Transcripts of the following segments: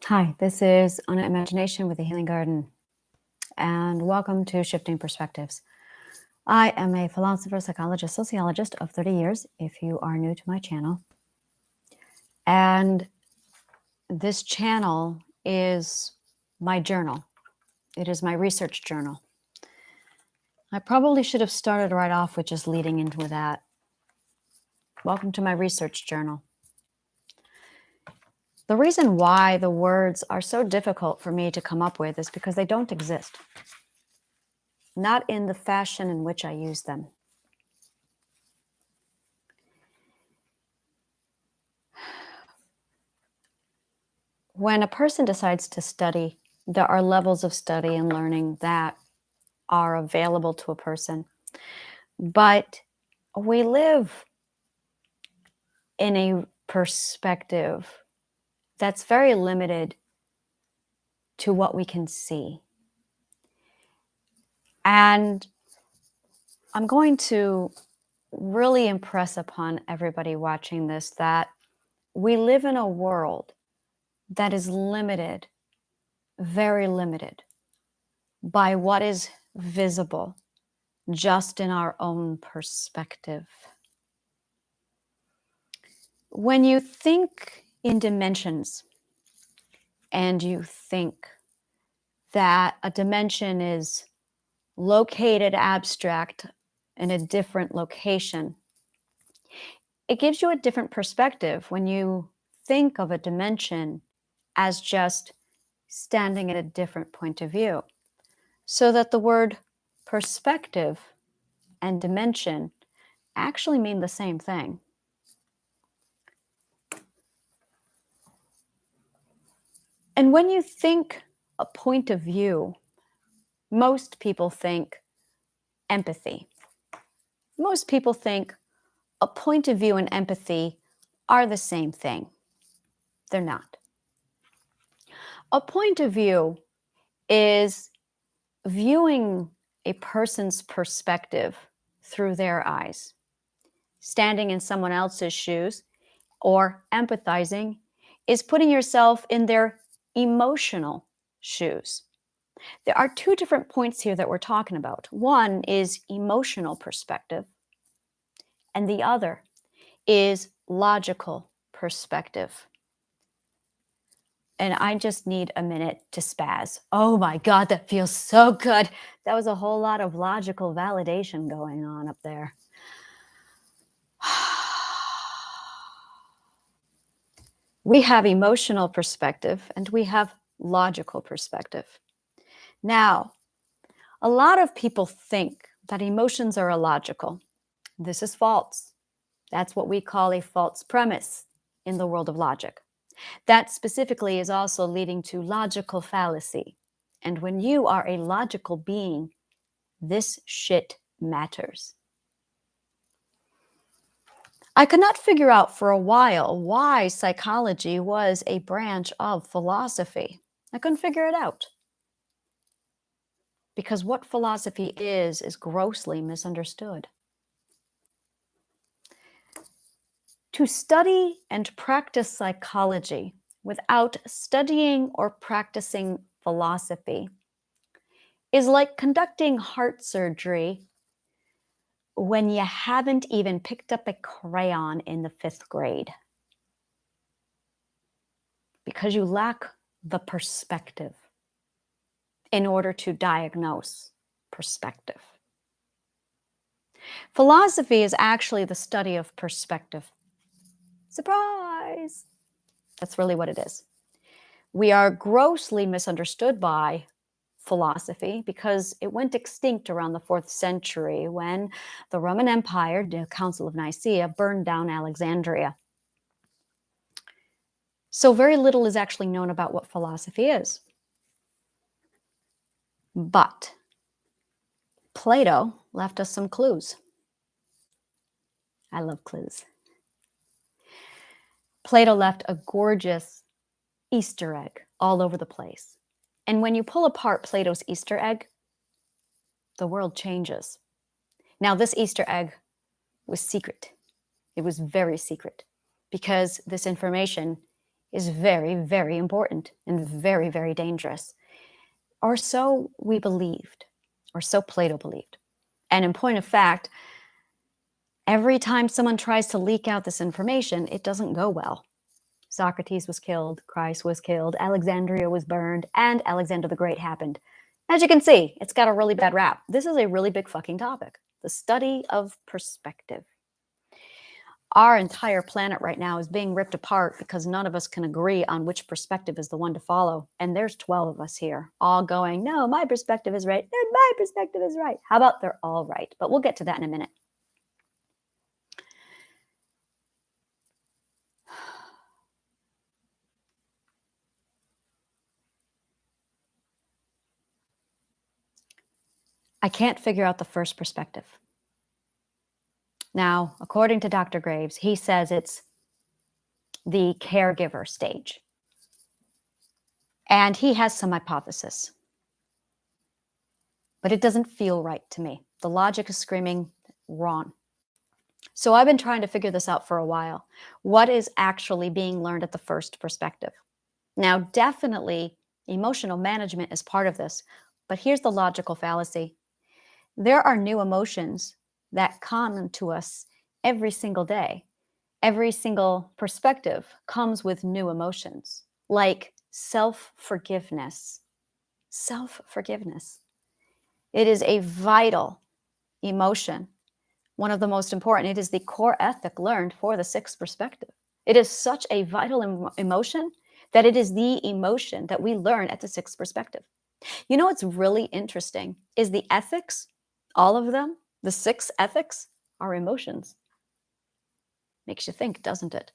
Hi, this is Anna Imagination with the Healing Garden, and welcome to Shifting Perspectives. I am a philosopher, psychologist, sociologist of 30 years, if you are new to my channel. And this channel is my journal. It is my research journal. I probably should have started right off with just leading into that. Welcome to my research journal. The reason why the words are so difficult for me to come up with is because they don't exist. Not in the fashion in which I use them. When a person decides to study, there are levels of study and learning that are available to a person. But we live in a perspective that's very limited to what we can see. And I'm going to really impress upon everybody watching this that we live in a world that is limited, very limited, by what is visible just in our own perspective. When you think in dimensions and you think that a dimension is located abstract in a different location, it gives you a different perspective when you think of a dimension as just standing at a different point of view. So that the word perspective and dimension actually mean the same thing. And when you think a point of view, most people think empathy. Most people think a point of view and empathy are the same thing. They're not. A point of view is viewing a person's perspective through their eyes. Standing in someone else's shoes or empathizing is putting yourself in their emotional shoes. There are two different points here that we're talking about. One is emotional perspective, and the other is logical perspective. And I just need a minute to spaz. Oh my God, that feels so good. That was a whole lot of logical validation going on up there. We have emotional perspective and we have logical perspective. Now, a lot of people think that emotions are illogical. This is false. That's what we call a false premise in the world of logic. That specifically is also leading to logical fallacy. And when you are a logical being, this shit matters. I could not figure out for a while why psychology was a branch of philosophy. I couldn't figure it out. Because what philosophy is grossly misunderstood. To study and practice psychology without studying or practicing philosophy is like conducting heart surgery when you haven't even picked up a crayon in the 5th grade. Because you lack the perspective in order to diagnose perspective. Philosophy is actually the study of perspective. Surprise! That's really what it is. We are grossly misunderstood by philosophy because it went extinct around the 4th century when the Roman Empire, the Council of Nicaea, burned down Alexandria. So very little is actually known about what philosophy is. But Plato left us some clues. I love clues. Plato left a gorgeous Easter egg all over the place. And when you pull apart Plato's Easter egg, the world changes. Now, this Easter egg was secret. It was very secret because this information is very, very important and very, very dangerous. Or so we believed, or so Plato believed. And in point of fact, every time someone tries to leak out this information, it doesn't go well. Socrates was killed, Christ was killed, Alexandria was burned, and Alexander the Great happened. As you can see, it's got a really bad rap. This is a really big fucking topic, the study of perspective. Our entire planet right now is being ripped apart because none of us can agree on which perspective is the one to follow. And there's 12 of us here, all going, no, my perspective is right. No, my perspective is right. How about they're all right? But we'll get to that in a minute. I can't figure out the first perspective. Now, according to Dr. Graves, he says it's the caregiver stage. And he has some hypothesis. But it doesn't feel right to me. The logic is screaming wrong. So I've been trying to figure this out for a while. What is actually being learned at the first perspective? Now, definitely emotional management is part of this, but here's the logical fallacy. There are new emotions that come to us every single day. Every single perspective comes with new emotions, like self-forgiveness. Self-forgiveness. It is a vital emotion, one of the most important. It is the core ethic learned for the sixth perspective. It is such a vital emotion that it is the emotion that we learn at the sixth perspective. You know what's really interesting is the ethics, all of them, the six ethics are emotions. Makes you think, doesn't it?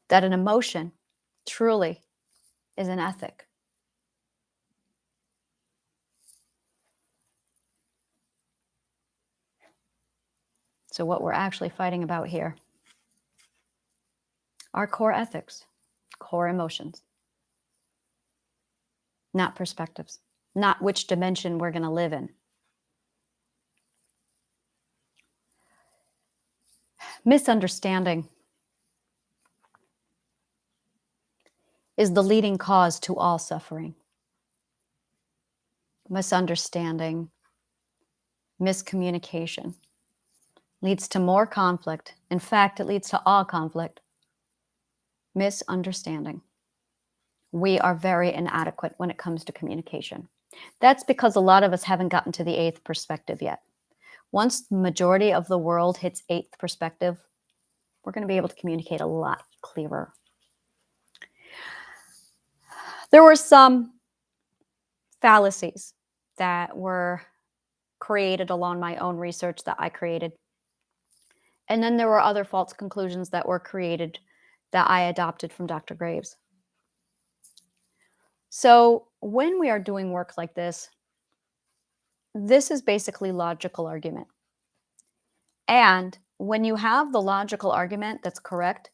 That an emotion truly is an ethic. So what we're actually fighting about here are core ethics, core emotions, not perspectives, not which dimension we're going to live in. Misunderstanding is the leading cause to all suffering. Misunderstanding, miscommunication leads to more conflict. In fact, it leads to all conflict. Misunderstanding. We are very inadequate when it comes to communication. That's because a lot of us haven't gotten to the eighth perspective yet. Once the majority of the world hits eighth perspective, we're going to be able to communicate a lot clearer. There were some fallacies that were created along my own research that I created. And then there were other false conclusions that were created that I adopted from Dr. Graves. So when we are doing work like this is basically logical argument. And when you have the logical argument that's correct,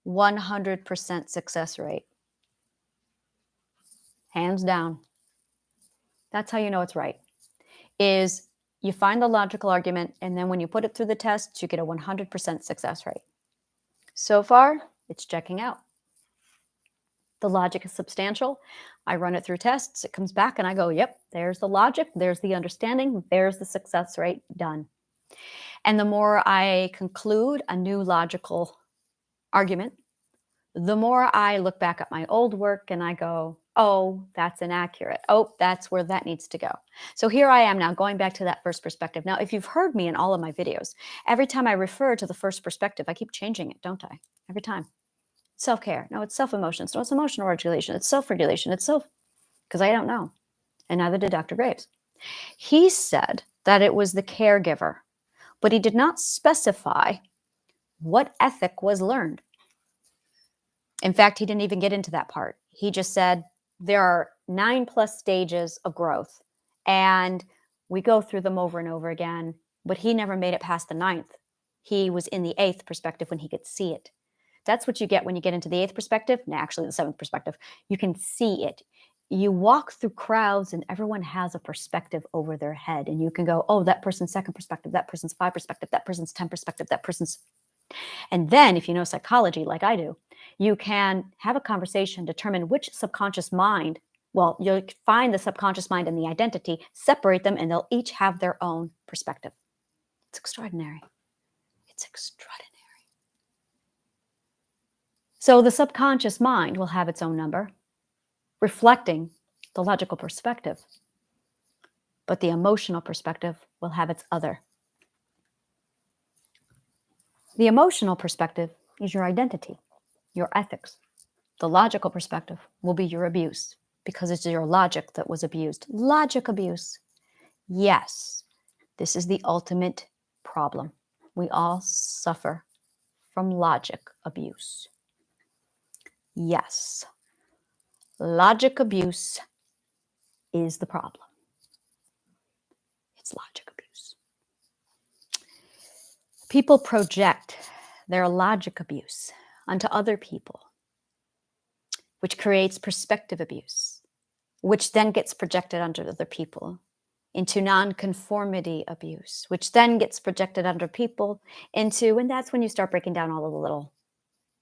100% success rate. Hands down. That's how you know it's right. Is you find the logical argument, and then when you put it through the tests, you get a 100% success rate. So far, it's checking out. The logic is substantial. I run it through tests. It comes back and I go, yep, there's the logic. There's the understanding. There's the success rate. Done. And the more I conclude a new logical argument, the more I look back at my old work and I go, oh, that's inaccurate. Oh, that's where that needs to go. So here I am now going back to that first perspective. Now, if you've heard me in all of my videos, every time I refer to the first perspective, I keep changing it, don't I? Every time. Self-care. No, it's self-emotions. No, it's emotional regulation. It's self-regulation. It's because I don't know. And neither did Dr. Graves. He said that it was the caregiver, but he did not specify what ethic was learned. In fact, he didn't even get into that part. He just said there are 9+ stages of growth, and we go through them over and over again, but he never made it past the 9th. He was in the 8th perspective when he could see it. That's what you get when you get into the 8th perspective. No, actually the 7th perspective. You can see it. You walk through crowds and everyone has a perspective over their head, and you can go, oh, that person's 2nd perspective, that person's 5 perspective, that person's 10 perspective, that person's... And then if you know psychology like I do, You can have a conversation, determine which subconscious mind, well, you'll find the subconscious mind and the identity, separate them, and they'll each have their own perspective. It's extraordinary. It's extraordinary. So the subconscious mind will have its own number, reflecting the logical perspective, but the emotional perspective will have its other. The emotional perspective is your identity, your ethics. The logical perspective will be your abuse, because it's your logic that was abused. Logic abuse. Yes, this is the ultimate problem. We all suffer from logic abuse. Yes, logic abuse is the problem. It's logic abuse. People project their logic abuse onto other people, which creates perspective abuse, which then gets projected onto other people into nonconformity abuse, which then gets projected onto people into, and that's when you start breaking down all of the little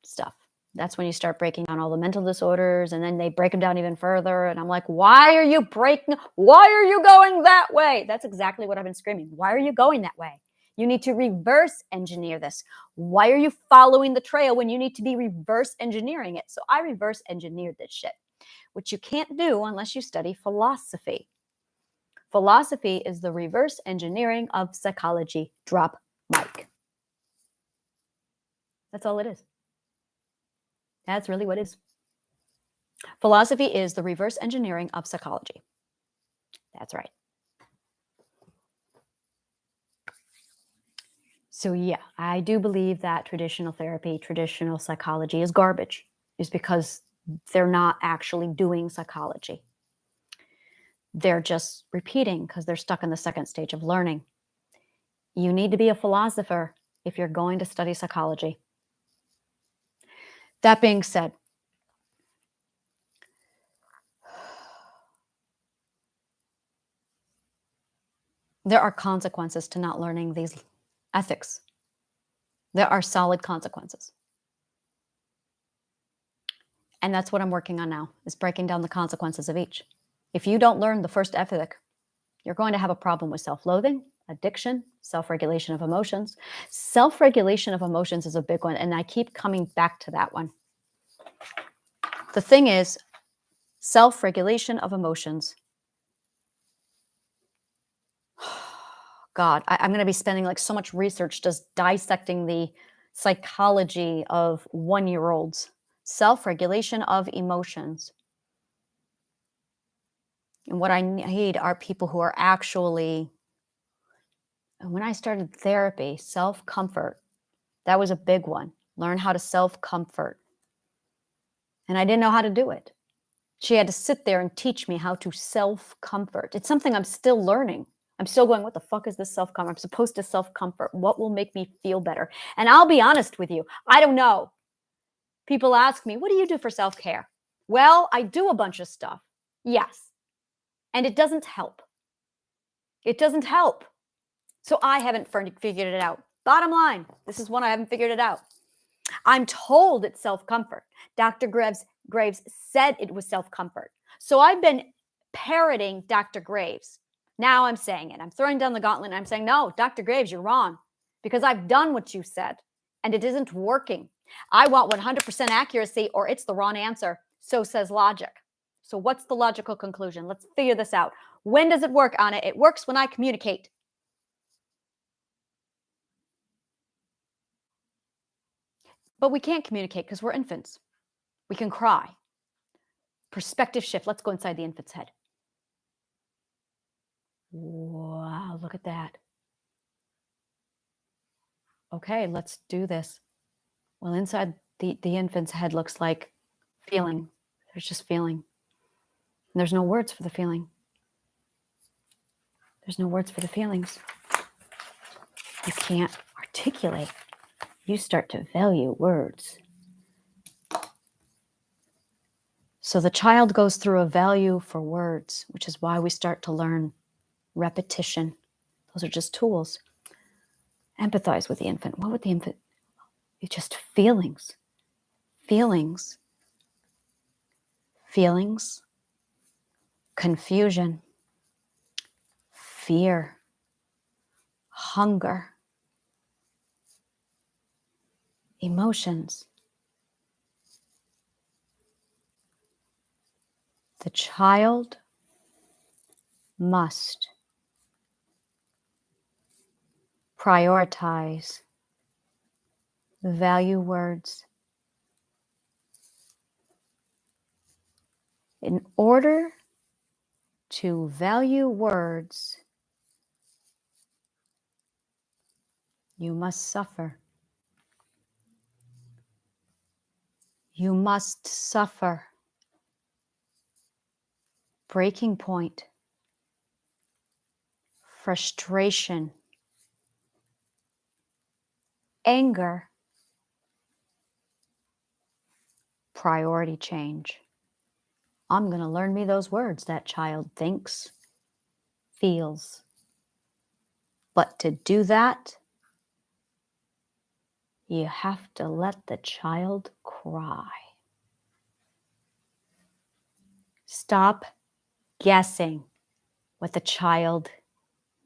stuff. That's when you start breaking down all the mental disorders, and then they break them down even further. And I'm like, why are you going that way? That's exactly what I've been screaming. Why are you going that way? You need to reverse engineer this. Why are you following the trail when you need to be reverse engineering it? So I reverse engineered this shit, which you can't do unless you study philosophy. Philosophy is the reverse engineering of psychology. Drop mic. That's all it is. That's really what it is. Philosophy is the reverse engineering of psychology. That's right. So yeah, I do believe that traditional therapy, traditional psychology is garbage, is because they're not actually doing psychology. They're just repeating because they're stuck in the second stage of learning. You need to be a philosopher if you're going to study psychology. That being said, there are consequences to not learning these ethics. There are solid consequences. And that's what I'm working on now, is breaking down the consequences of each. If you don't learn the first ethic, you're going to have a problem with self-loathing, addiction, self-regulation of emotions. Self-regulation of emotions is a big one, and I keep coming back to that one. The thing is, self-regulation of emotions. God, I'm going to be spending like so much research just dissecting the psychology of 1-year-olds. Self-regulation of emotions. And what I need are people who are actually, when I started therapy, self-comfort, that was a big one. Learn how to self-comfort. And I didn't know how to do it. She had to sit there and teach me how to self-comfort. It's something I'm still learning. I'm still going, what the fuck is this self-comfort? I'm supposed to self-comfort. What will make me feel better? And I'll be honest with you, I don't know. People ask me, what do you do for self-care? Well, I do a bunch of stuff. Yes. And it doesn't help. It doesn't help. So I haven't figured it out. Bottom line, this is one I haven't figured it out. I'm told it's self-comfort. Dr. Graves said it was self-comfort. So I've been parroting Dr. Graves. Now I'm saying it. I'm throwing down the gauntlet and I'm saying, no, Dr. Graves, you're wrong, because I've done what you said and it isn't working. I want 100% accuracy or it's the wrong answer. So says logic. So what's the logical conclusion? Let's figure this out. When does it work, Anna? It works when I communicate. But we can't communicate because we're infants. We can cry. Perspective shift. Let's go inside the infant's head. Wow, look at that. Okay, let's do this. Well, inside the infant's head looks like feeling. There's just feeling. And there's no words for the feeling. There's no words for the feelings. You can't articulate. You start to value words. So the child goes through a value for words, which is why we start to learn repetition. Those are just tools. Empathize with the infant. What would the infant? It's just feelings. feelings. Feelings, confusion, fear, hunger, emotions. The child must prioritize value words. In order to value words, you must suffer. You must suffer. Breaking point, frustration, anger, priority change. I'm going to learn me those words that child thinks, feels. But to do that, you have to let the child cry. Stop guessing what the child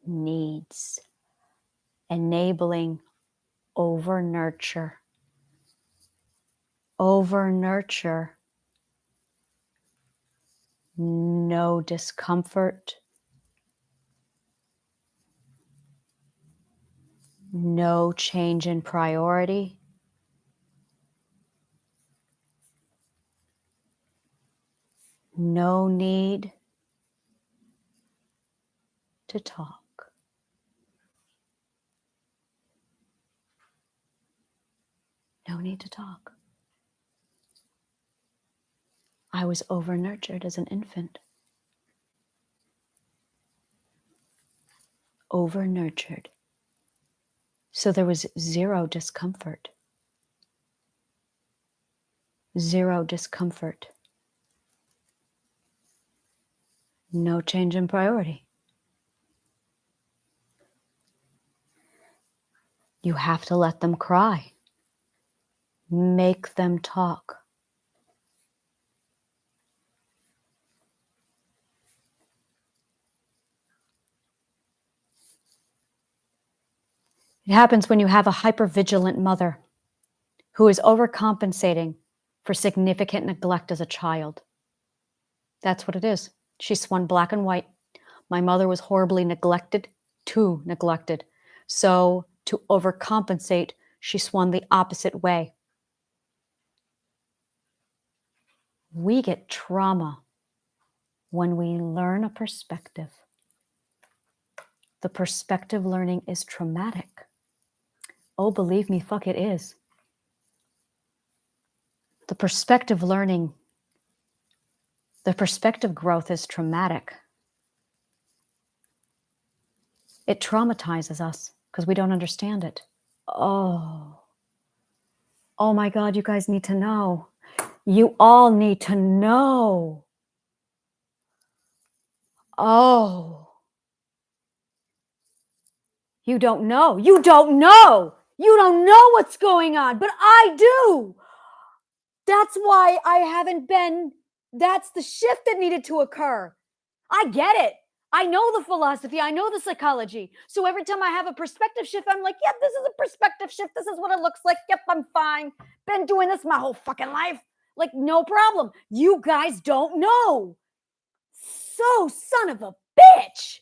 needs. Enabling over-nurture. Over-nurture. No discomfort. No change in priority. No need to talk. No need to talk. I was over-nurtured as an infant. Over-nurtured. So there was zero discomfort. Zero discomfort. No change in priority. You have to let them cry. Make them talk. It happens when you have a hypervigilant mother who is overcompensating for significant neglect as a child. That's what it is. She swung black and white. My mother was horribly neglected, too neglected. So to overcompensate, she swung the opposite way. We get trauma when we learn a perspective. The perspective learning is traumatic. Oh, believe me, fuck, it is. The perspective learning, the perspective growth is traumatic. It traumatizes us because we don't understand it. Oh my God, you guys need to know. You all need to know. Oh. You don't know. You don't know. You don't know what's going on, but I do. That's why I haven't been, that's the shift that needed to occur. I get it. I know the philosophy. I know the psychology. So every time I have a perspective shift, I'm like, yep, this is a perspective shift. This is what it looks like. Yep, I'm fine. Been doing this my whole fucking life. Like, no problem. You guys don't know. So, son of a bitch.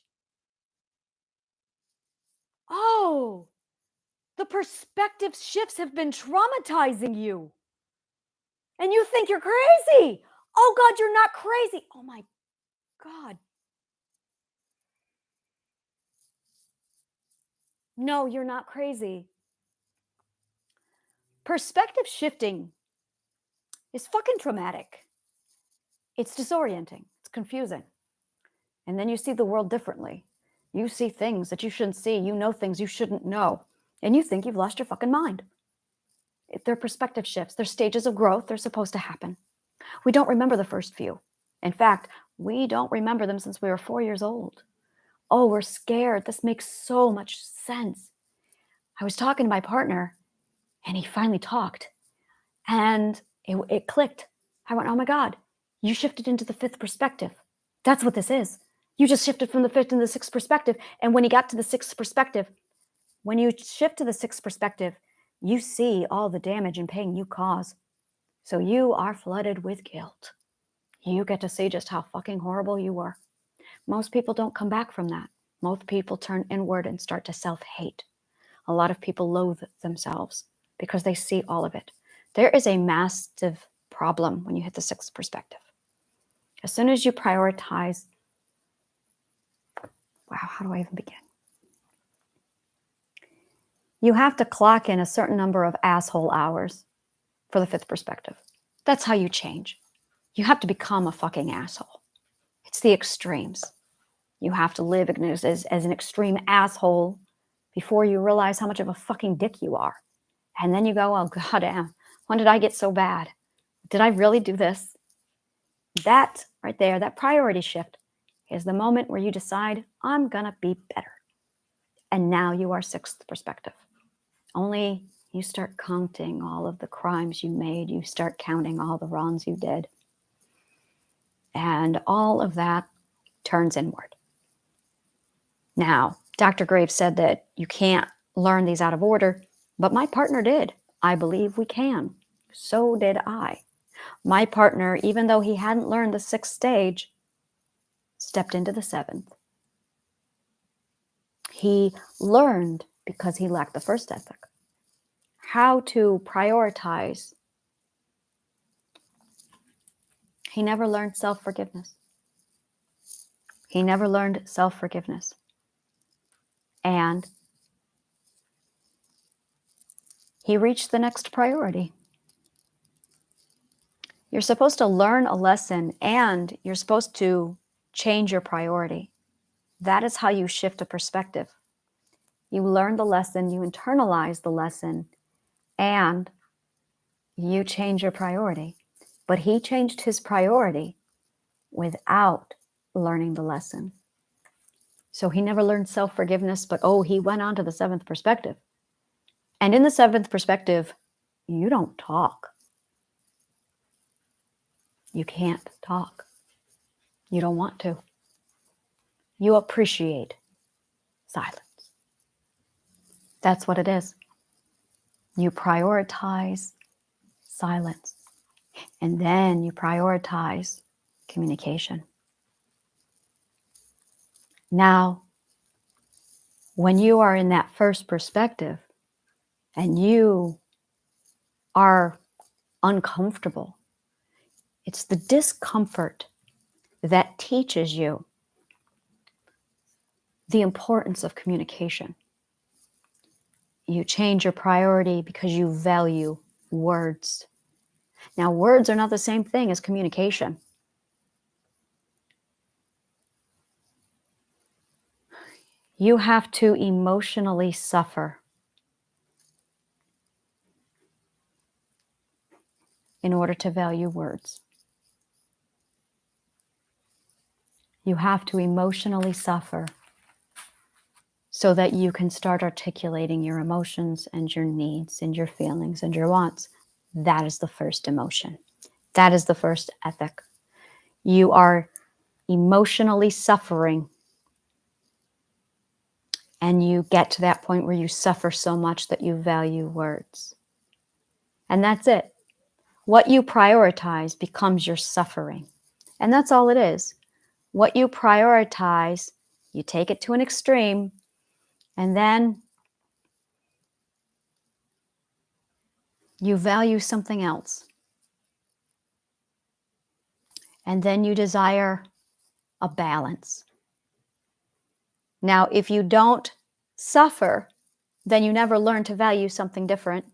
Oh, the perspective shifts have been traumatizing you. And you think you're crazy. Oh, God, you're not crazy. Oh, my God. No, you're not crazy. Perspective shifting is fucking traumatic. It's disorienting. It's confusing. And then you see the world differently. You see things that you shouldn't see. You know things you shouldn't know. And you think you've lost your fucking mind. They're perspective shifts. They're stages of growth. They're supposed to happen. We don't remember the first few. In fact, we don't remember them since we were 4 years old. Oh, we're scared. This makes so much sense. I was talking to my partner, and he finally talked. And It clicked. I went, oh my God, you shifted into the fifth perspective. That's what this is. You just shifted from the fifth into the sixth perspective. And when he got to the sixth perspective, when you shift to the sixth perspective, you see all the damage and pain you cause. So you are flooded with guilt. You get to see just how fucking horrible you were. Most people don't come back from that. Most people turn inward and start to self-hate. A lot of people loathe themselves because they see all of it. There is a massive problem when you hit the sixth perspective. As soon as you prioritize, wow, how do I even begin? You have to clock in a certain number of asshole hours for the fifth perspective. That's how you change. You have to become a fucking asshole. It's the extremes. You have to live as an extreme asshole before you realize how much of a fucking dick you are. And then you go, oh, goddamn, when did I get so bad? Did I really do this? That right there, that priority shift is the moment where you decide, I'm going to be better. And now you are sixth perspective. Only you start counting all of the crimes you made. You start counting all the wrongs you did. And all of that turns inward. Now, Dr. Graves said that you can't learn these out of order, but my partner did. I believe we can. So did I. My partner, even though he hadn't learned the sixth stage, stepped into the seventh. He learned, because he lacked the first ethic, how to prioritize. He never learned self-forgiveness. He never learned self-forgiveness. And he reached the next priority. You're supposed to learn a lesson and you're supposed to change your priority. That is how you shift a perspective. You learn the lesson, you internalize the lesson, and you change your priority. But he changed his priority without learning the lesson. So he never learned self-forgiveness, but he went on to the seventh perspective. And in the seventh perspective, you don't talk. You can't talk. You don't want to. You appreciate silence. That's what it is. You prioritize silence. And then you prioritize communication. Now, when you are in that first perspective and you are uncomfortable, it's the discomfort that teaches you the importance of communication. You change your priority because you value words. Now, words are not the same thing as communication. You have to emotionally suffer in order to value words. You have to emotionally suffer so that you can start articulating your emotions and your needs and your feelings and your wants. That is the first emotion. That is the first ethic. You are emotionally suffering, and you get to that point where you suffer so much that you value words. And that's it. What you prioritize becomes your suffering. And that's all it is. What you prioritize, you take it to an extreme, and then you value something else. And then you desire a balance. Now, if you don't suffer, then you never learn to value something different.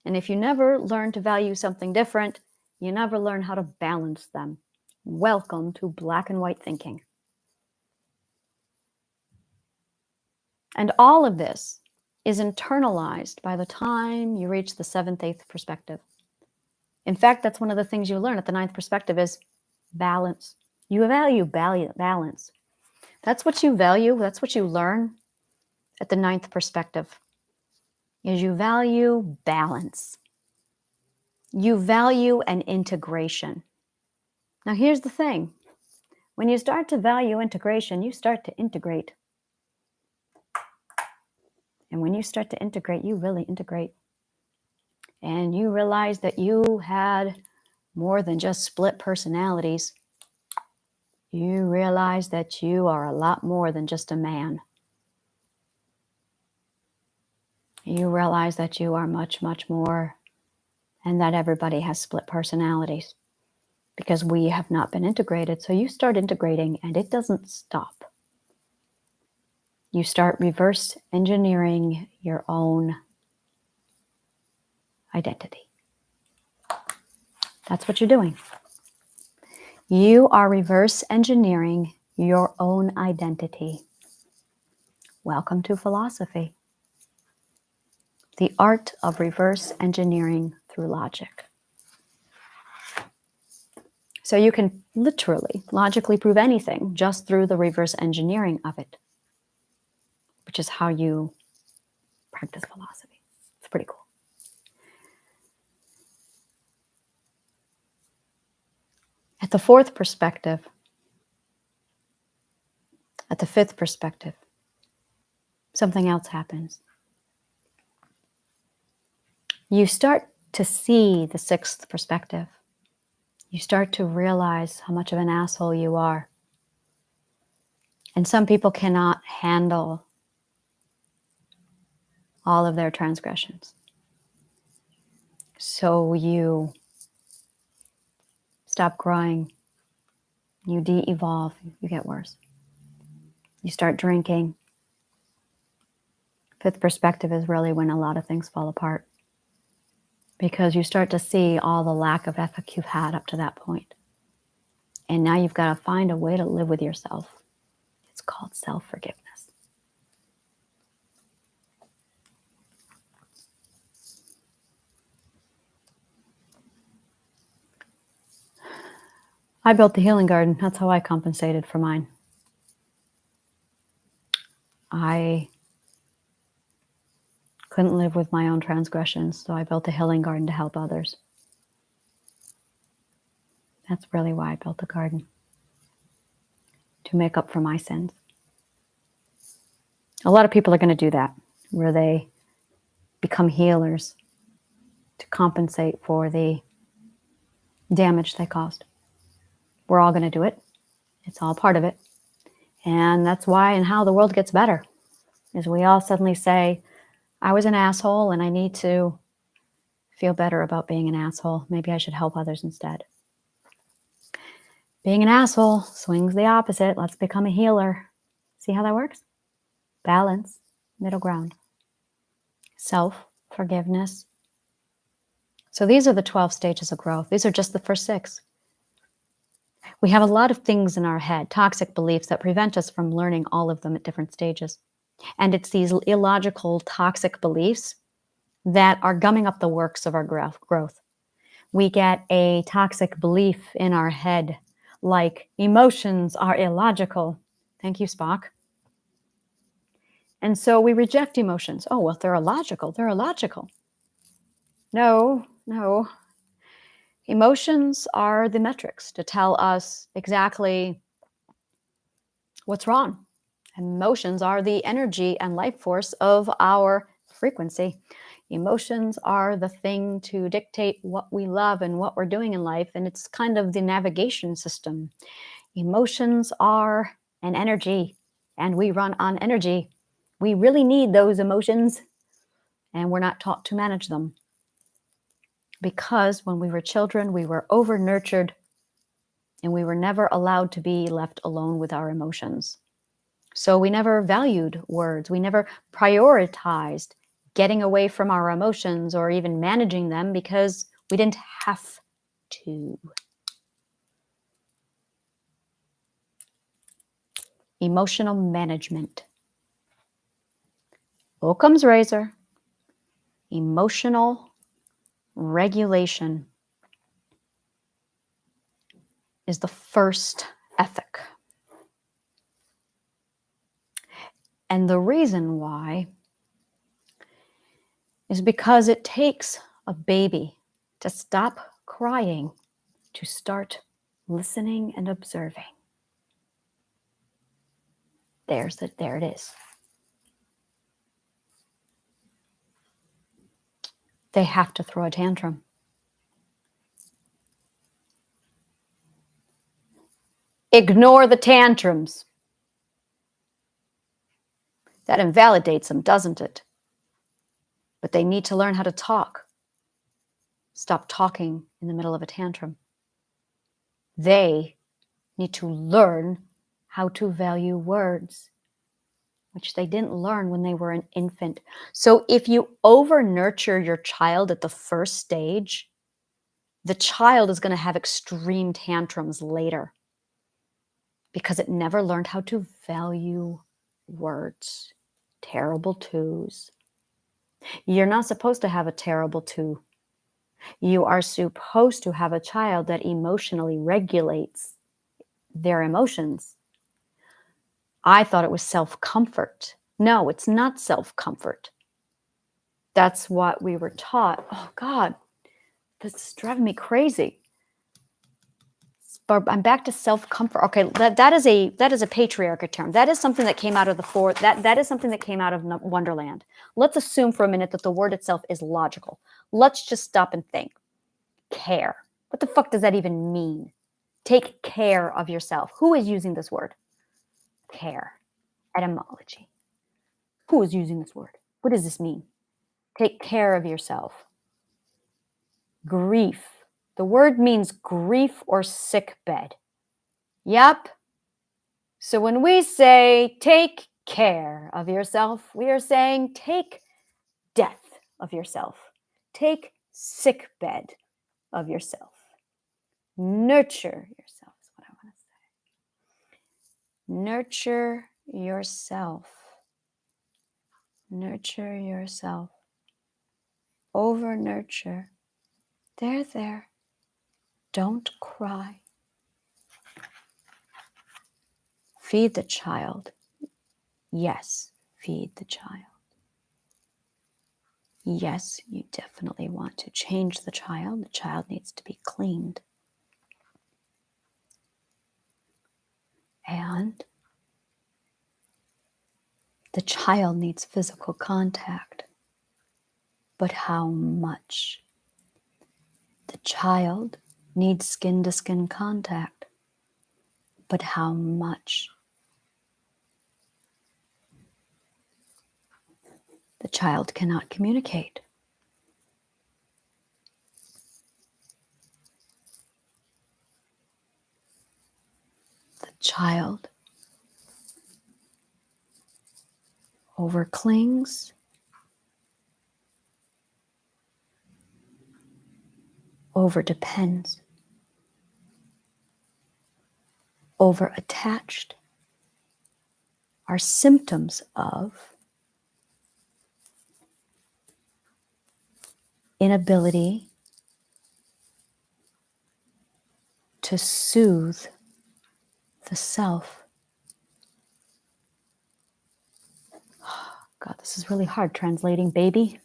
And if you never learn to value something different, you never learn how to balance them. Welcome to black and white thinking. And all of this is internalized by the time you reach the seventh, eighth perspective. In fact, that's one of the things you learn at the ninth perspective is balance. You value balance. That's what you value. That's what you learn at the ninth perspective, is you value balance. You value an integration. Now, here's the thing. When you start to value integration, you start to integrate. And when you start to integrate, you really integrate. And you realize that you had more than just split personalities. You realize that you are a lot more than just a man. You realize that you are much, much more, and that everybody has split personalities because we have not been integrated. So you start integrating, and it doesn't stop. You start reverse engineering your own identity. That's what you're doing. You are reverse engineering your own identity. Welcome to philosophy. The art of reverse engineering through logic. So you can literally, logically prove anything just through the reverse engineering of it, which is how you practice philosophy. It's pretty cool. At the fourth perspective, at the fifth perspective, something else happens. You start to see the sixth perspective. You start to realize how much of an asshole you are. And some people cannot handle all of their transgressions. So you stop growing. You de-evolve. You get worse. You start drinking. Fifth perspective is really when a lot of things fall apart, because you start to see all the lack of ethic you've had up to that point. And now you've got to find a way to live with yourself. It's called self-forgiveness. I built the healing garden. That's how I compensated for mine. I couldn't live with my own transgressions, so I built a healing garden to help others. That's really why I built the garden, to make up for my sins. A lot of people are going to do that, where they become healers to compensate for the damage they caused. We're all going to do it. It's all part of it. And that's why and how the world gets better, is we all suddenly say, I was an asshole and I need to feel better about being an asshole. Maybe I should help others instead. Being an asshole swings the opposite. Let's become a healer. See how that works? Balance, middle ground, self-forgiveness. So these are the 12 stages of growth. These are just the first 6. We have a lot of things in our head, toxic beliefs, that prevent us from learning all of them at different stages. And it's these illogical, toxic beliefs that are gumming up the works of our growth. We get a toxic belief in our head, like emotions are illogical. Thank you, Spock. And so we reject emotions. Oh, well, they're illogical. They're illogical. No. Emotions are the metrics to tell us exactly what's wrong. Emotions are the energy and life force of our frequency. Emotions are the thing to dictate what we love and what we're doing in life, and it's kind of the navigation system. Emotions are an energy, and we run on energy. We really need those emotions, and we're not taught to manage them. Because when we were children, we were over-nurtured, and we were never allowed to be left alone with our emotions. So we never valued words. We never prioritized getting away from our emotions or even managing them, because we didn't have to. Emotional management. Occam's razor. Emotional regulation is the first ethic. And the reason why is because it takes a baby to stop crying, to start listening and observing. There it is. They have to throw a tantrum. Ignore the tantrums. That invalidates them, doesn't it? But they need to learn how to talk. Stop talking in the middle of a tantrum. They need to learn how to value words, which they didn't learn when they were an infant. So if you over-nurture your child at the first stage, the child is going to have extreme tantrums later because it never learned how to value words. Terrible twos. You're not supposed to have a terrible two. You are supposed to have a child that emotionally regulates their emotions. I thought it was self-comfort. No, it's not self-comfort. That's what we were taught. Oh God, this is driving me crazy. But I'm back to self-comfort. Okay, that is a patriarchal term. That is something that came out of that is something that came out of Wonderland. Let's assume for a minute that the word itself is logical. Let's just stop and think. Care. What the fuck does that even mean? Take care of yourself. Who is using this word? Care. Etymology. Who is using this word? What does this mean? Take care of yourself. Grief. The word means grief or sick bed. Yep. So when we say take care of yourself, we are saying take death of yourself. Take sick bed of yourself. Nurture yourself is what I want to say. Nurture yourself. Nurture yourself. Over nurture. There. Don't cry. Feed the child. Yes, feed the child. Yes, you definitely want to change the child. The child needs to be cleaned. And the child needs physical contact. But how much? The child needs skin-to-skin contact. But how much? The child cannot communicate. The child overclings, overdepends, overattached are symptoms of inability to soothe the self. God, this is really hard translating, baby.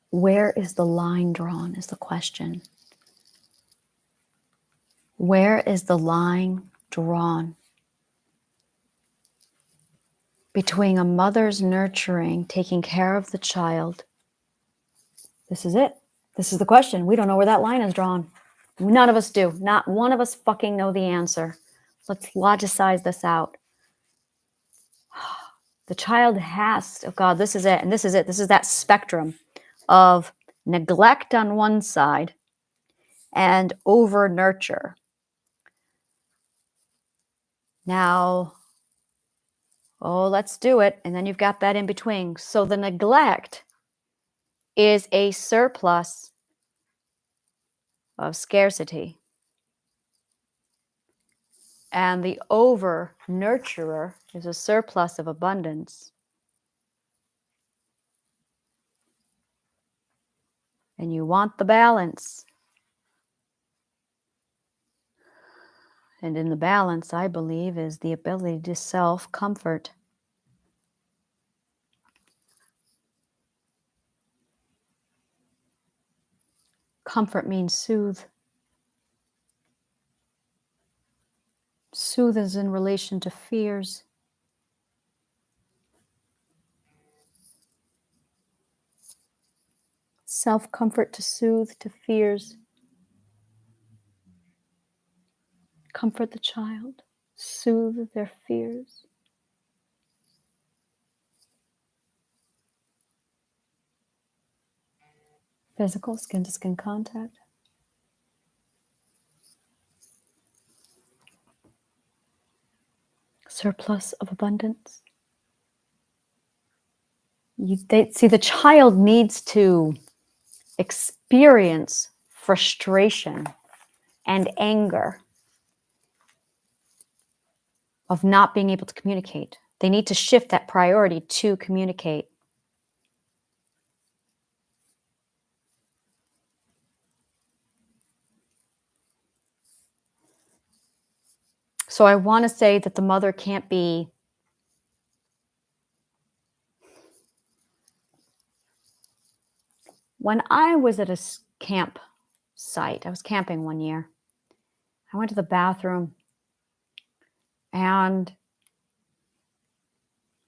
Where is the line drawn is the question. Where is the line drawn between a mother's nurturing, taking care of the child? This is it. This is the question. We don't know where that line is drawn. None of us do. Not one of us fucking know the answer. Let's logicize this out. The child has, oh God, this is it. And this is it. This is that spectrum of neglect on one side and over nurture. Now, let's do it. And then you've got that in between. So the neglect is a surplus of scarcity. And the over nurturer is a surplus of abundance. And you want the balance. And in the balance, I believe, is the ability to self-comfort. Comfort means soothe. Soothe is in relation to fears. Self-comfort to soothe to fears. Comfort the child. Soothe their fears. Physical, skin-to-skin contact. Surplus of abundance. See, the child needs to experience frustration and anger of not being able to communicate. They need to shift that priority to communicate. So I want to say that the mother can't be when I was at a camp site, I was camping one year. I went to the bathroom and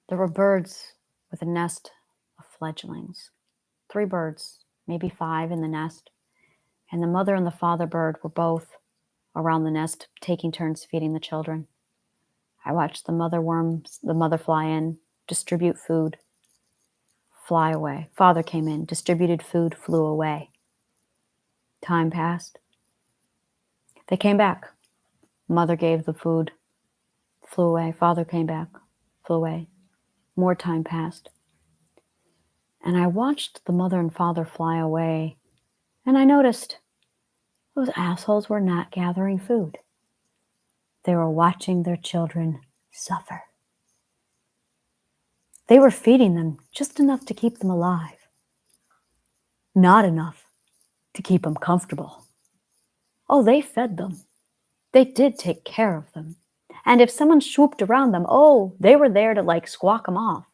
there were birds with a nest of fledglings. 3 birds, maybe 5 in the nest. And the mother and the father bird were both around the nest, taking turns feeding the children. I watched the mother fly in, distribute food, fly away. Father came in, distributed food, flew away. Time passed. They came back. Mother gave the food, flew away. Father came back, flew away. More time passed. And I watched the mother and father fly away, and I noticed those assholes were not gathering food. They were watching their children suffer. They were feeding them just enough to keep them alive, not enough to keep them comfortable. Oh, they fed them. They did take care of them. And if someone swooped around them, oh, they were there to squawk them off.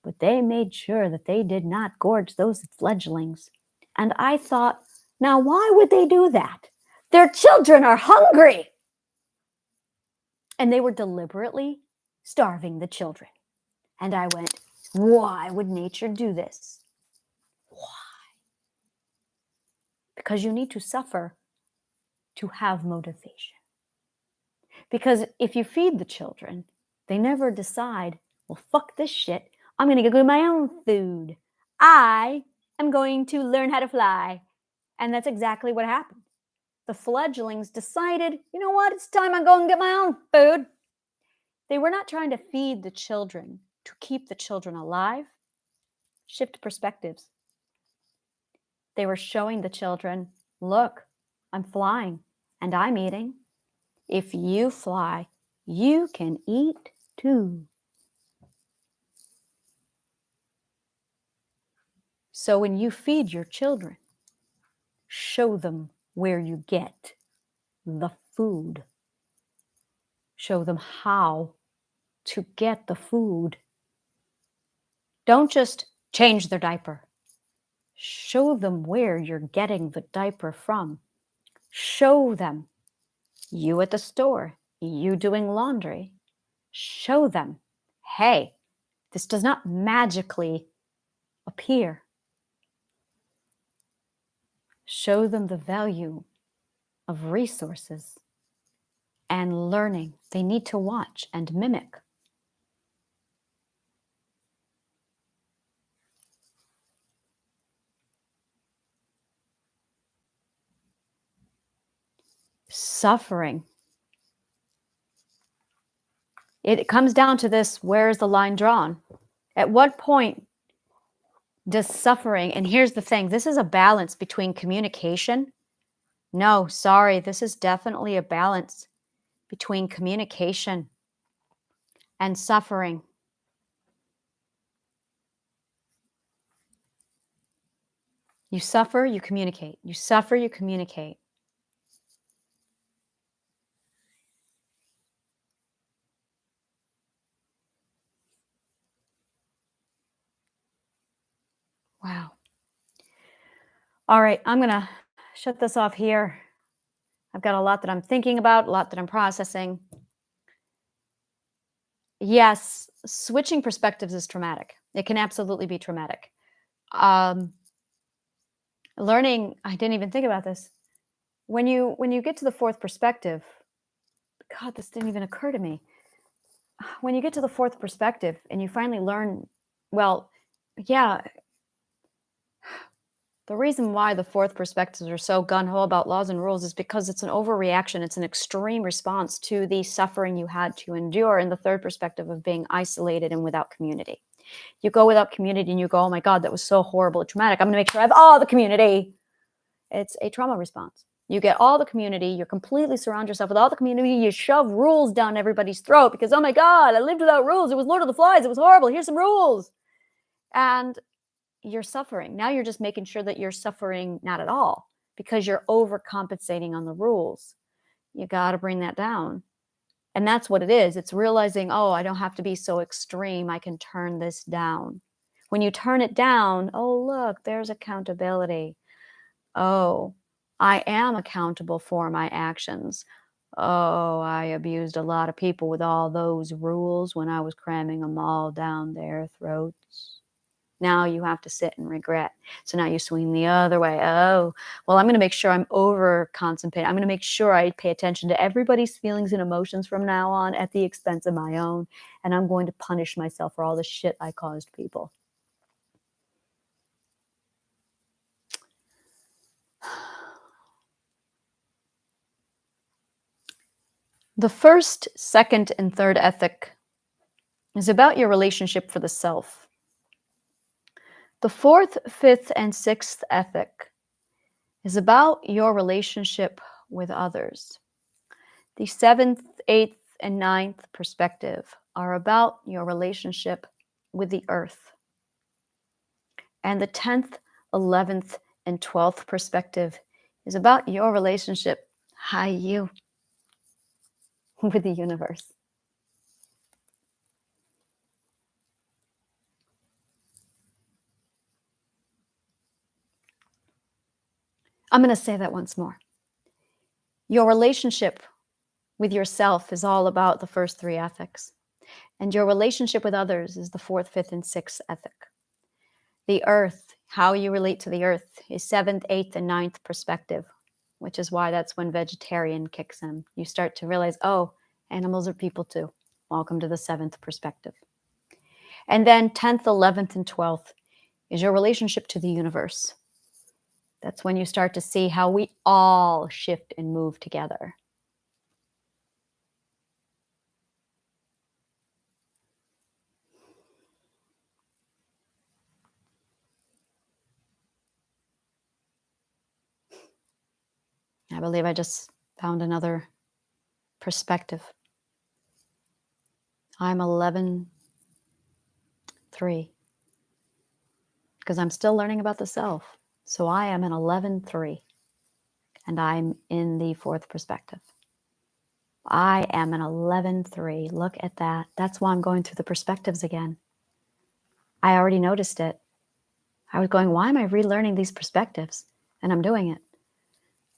But they made sure that they did not gorge those fledglings. And I thought, now why would they do that? Their children are hungry. And they were deliberately starving the children. And I went, why would nature do this? Why? Because you need to suffer to have motivation. Because if you feed the children, they never decide, well, fuck this shit. I'm going to go get my own food. I am going to learn how to fly. And that's exactly what happened. The fledglings decided, you know what? It's time I go and get my own food. They were not trying to feed the children to keep the children alive. Shift perspectives. They were showing the children, look, I'm flying and I'm eating. If you fly, you can eat too. So when you feed your children, show them where you get the food. Show them how to get the food. Don't just change their diaper. Show them where you're getting the diaper from. Show them you at the store, you doing laundry. Show them, hey, this does not magically appear. Show them the value of resources and learning. They need to watch and mimic. Suffering. It comes down to this, where is the line drawn? At what point does suffering, and here's the thing, this is a balance between communication. No, sorry, this is definitely a balance between communication and suffering. You suffer, you communicate. You suffer, you communicate. Wow. All right, I'm going to shut this off here. I've got a lot that I'm thinking about, a lot that I'm processing. Yes, switching perspectives is traumatic. It can absolutely be traumatic. Um, Learning, I didn't even think about this. When you get to the fourth perspective, God, this didn't even occur to me. When you get to the fourth perspective and you finally learn, well, yeah, the reason why the fourth perspectives are so gun-ho about laws and rules is because it's an overreaction. It's an extreme response to the suffering you had to endure in the third perspective of being isolated and without community. You go without community and you go, oh my God, that was so horrible and traumatic. I'm going to make sure I have all the community. It's a trauma response. You get all the community. You completely surround yourself with all the community. You shove rules down everybody's throat because, oh my God, I lived without rules. It was Lord of the Flies. It was horrible. Here's some rules. And you're suffering. Now you're just making sure that you're suffering not at all because you're overcompensating on the rules. You got to bring that down. And that's what it is. It's realizing, oh, I don't have to be so extreme. I can turn this down. When you turn it down, oh, look, there's accountability. Oh, I am accountable for my actions. Oh, I abused a lot of people with all those rules when I was cramming them all down their throats. Now you have to sit and regret. So now you swing the other way. Oh, well, I'm going to make sure I'm over concentrating. I'm going to make sure I pay attention to everybody's feelings and emotions from now on at the expense of my own. And I'm going to punish myself for all the shit I caused people. The first, second, and third ethic is about your relationship for the self. The fourth, fifth, and sixth ethic is about your relationship with others. The seventh, eighth, and ninth perspective are about your relationship with the earth. And the 10th, 11th, and 12th perspective is about your relationship, you, with the universe. I'm going to say that once more. Your relationship with yourself is all about the first three ethics. And your relationship with others is the fourth, fifth, and sixth ethic. The earth, how you relate to the earth, is seventh, eighth, and ninth perspective, which is why that's when vegetarian kicks in. You start to realize, oh, animals are people too. Welcome to the seventh perspective. And then 10th, 11th, and 12th is your relationship to the universe. That's when you start to see how we all shift and move together. I believe I just found another perspective. I'm 11-3 because I'm still learning about the self. So I am an 11-3 and I'm in the fourth perspective. I am an 11-3. Look at that. That's why I'm going through the perspectives again. I already noticed it. I was going, why am I relearning these perspectives? And I'm doing it.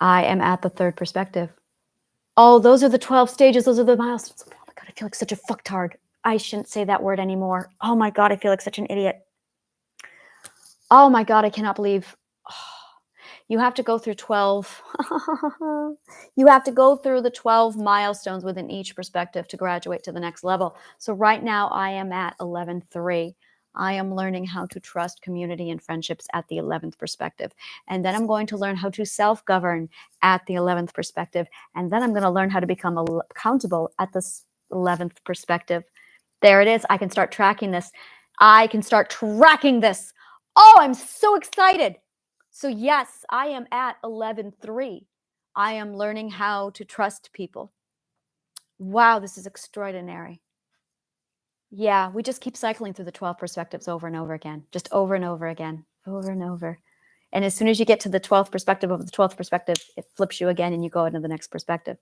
I am at the third perspective. Oh, those are the 12 stages. Those are the milestones. Oh my God, I feel like such a fucktard. I shouldn't say that word anymore. Oh my God, I feel like such an idiot. Oh my God, I cannot believe. You have to go through 12. You have to go through the 12 milestones within each perspective to graduate to the next level. So right now I am at 11-3. I am learning how to trust community and friendships at the 11th perspective. And then I'm going to learn how to self-govern at the 11th perspective. And then I'm going to learn how to become accountable at the 11th perspective. There it is. I can start tracking this. I can start tracking this. Oh, I'm so excited. So yes, I am at 11-3. I am learning how to trust people. Wow, this is extraordinary. Yeah, we just keep cycling through the 12 perspectives over and over again, just over and over again, over and over. And as soon as you get to the 12th perspective of the 12th perspective, it flips you again and you go into the next perspective.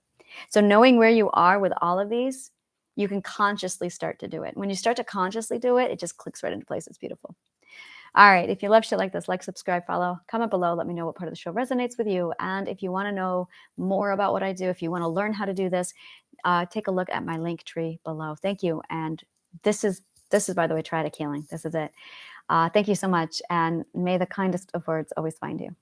So knowing where you are with all of these, you can consciously start to do it. When you start to consciously do it, it just clicks right into place. It's beautiful. All right. If you love shit like this, like, subscribe, follow, comment below. Let me know what part of the show resonates with you. And if you want to know more about what I do, if you want to learn how to do this, take a look at my link tree below. Thank you. And this is by the way, Triadic Healing. This is it. Thank you so much. And may the kindest of words always find you.